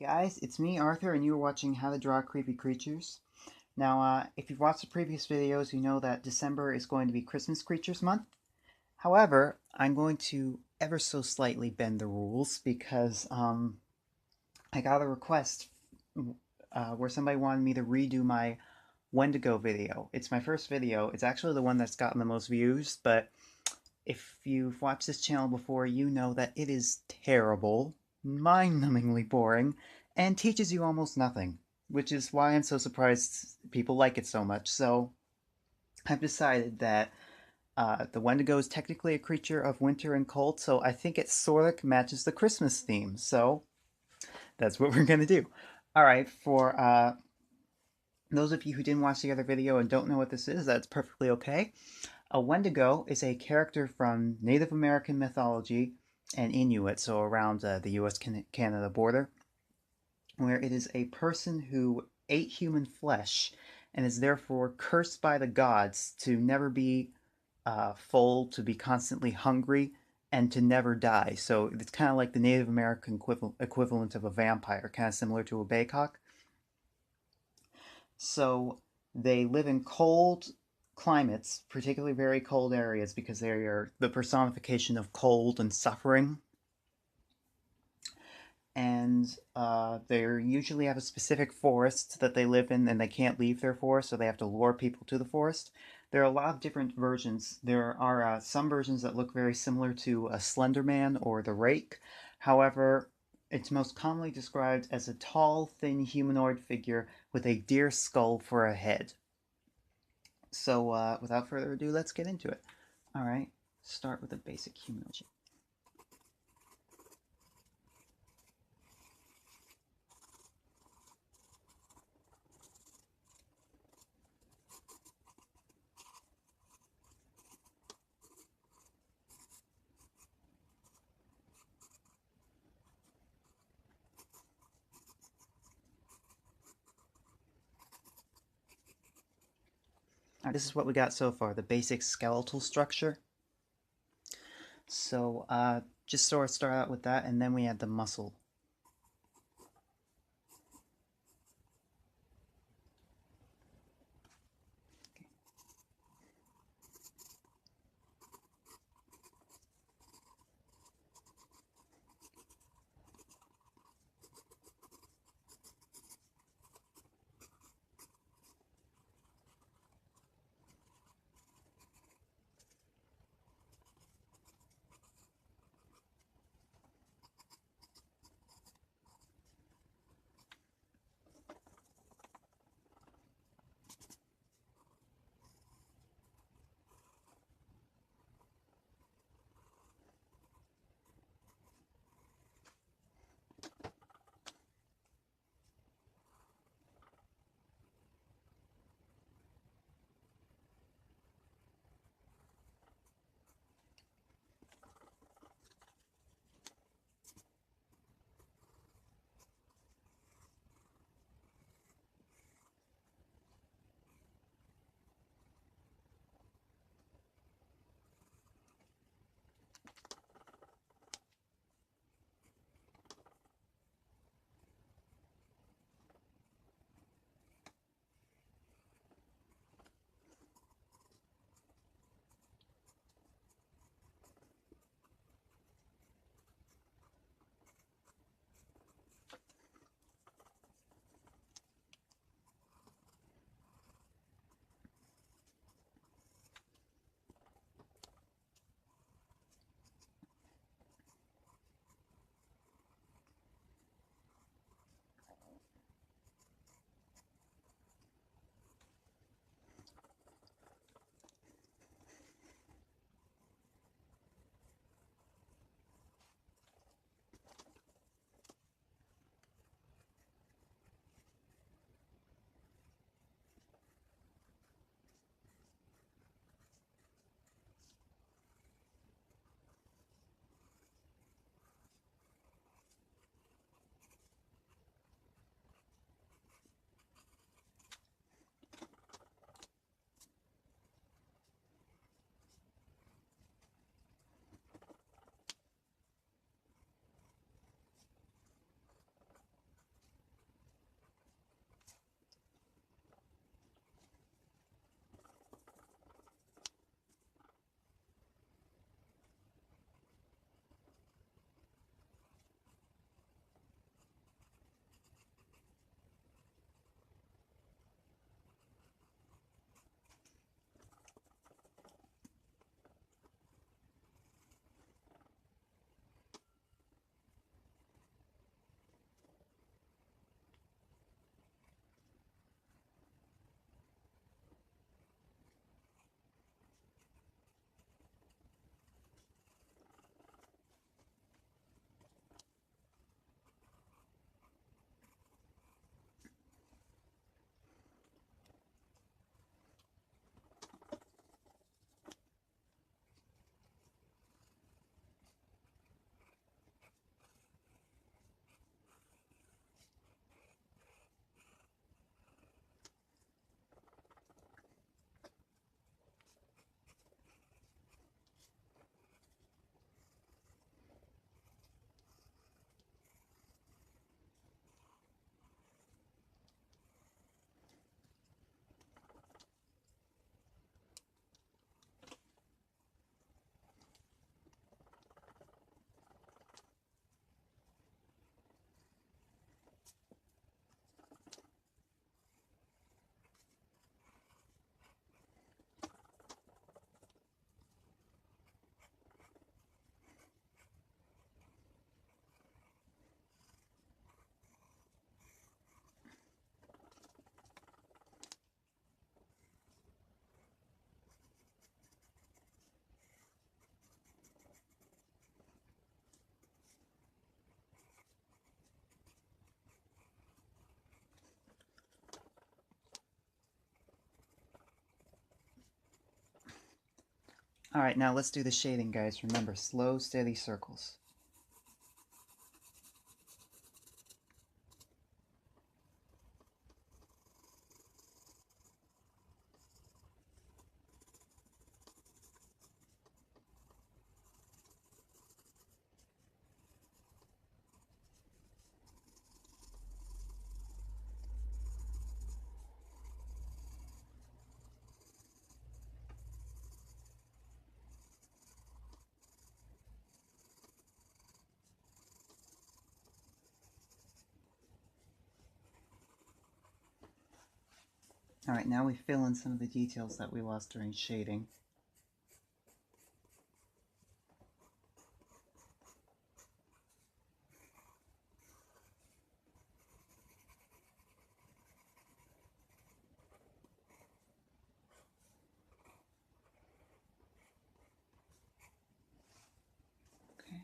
Guys, it's me, Arthur, and you are watching How to Draw Creepy Creatures. Now, if you've watched the previous videos, you know that December is going to be Christmas Creatures Month. However, I'm going to ever so slightly bend the rules because I got a request where somebody wanted me to redo my Wendigo video. It's my first video. It's actually the one that's gotten the most views, but if you've watched this channel before, you know that it is terrible, mind-numbingly boring, and teaches you almost nothing, which is why I'm so surprised people like it so much. So I've decided that the Wendigo is technically a creature of winter and cold, so I think it sort of matches the Christmas theme. So that's what we're gonna do. All right, for those of you who didn't watch the other video and don't know what this is, that's perfectly okay. A Wendigo is a character from Native American mythology and Inuit, so around the US-Canada border, where it is a person who ate human flesh and is therefore cursed by the gods to never be full, to be constantly hungry, and to never die. So it's kind of like the Native American equivalent of a vampire, kind of similar to a baycock. So they live in cold climates, particularly very cold areas, because they are the personification of cold and suffering. And they usually have a specific forest that they live in, and they can't leave their forest, so they have to lure people to the forest. There are a lot of different versions. There are some versions that look very similar to a Slender Man or the Rake. However, it's most commonly described as a tall, thin humanoid figure with a deer skull for a head. So, without further ado, let's get into it. All right, start with a basic humanoid shape. All right, this is what we got so far, the basic skeletal structure. So, just sort of start out with that, and then we add the muscle. Alright, now let's do the shading, guys. Remember, slow, steady circles. Alright, now we fill in some of the details that we lost during shading. Okay.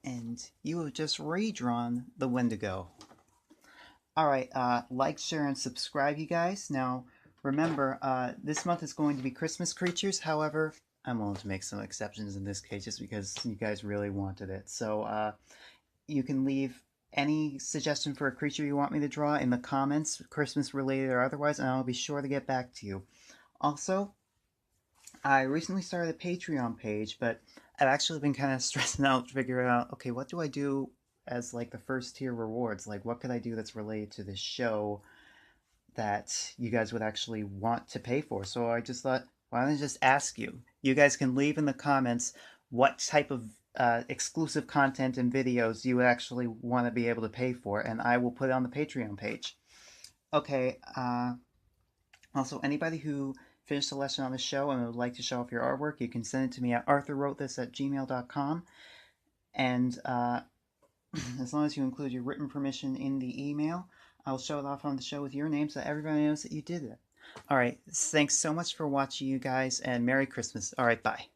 And you have just redrawn the Wendigo. Alright, like, share, and subscribe, you guys. Now, remember, this month is going to be Christmas creatures. However, I'm willing to make some exceptions in this case just because you guys really wanted it. So, you can leave any suggestion for a creature you want me to draw in the comments, Christmas related or otherwise, and I'll be sure to get back to you. Also, I recently started a Patreon page, but I've actually been kind of stressing out figuring out, okay, what do I do as like the first tier rewards? Like, what could I do that's related to this show that you guys would actually want to pay for? So I just thought, why don't I just ask you? You guys can leave in the comments what type of exclusive content and videos you would actually want to be able to pay for, and I will put it on the Patreon page. Okay, also, anybody who finished a lesson on the show and would like to show off your artwork, you can send it to me at arthurwrotethis@gmail.com. And as long as you include your written permission in the email, I'll show it off on the show with your name so that everybody knows that you did it. Alright, thanks so much for watching, you guys, and Merry Christmas. Alright, bye.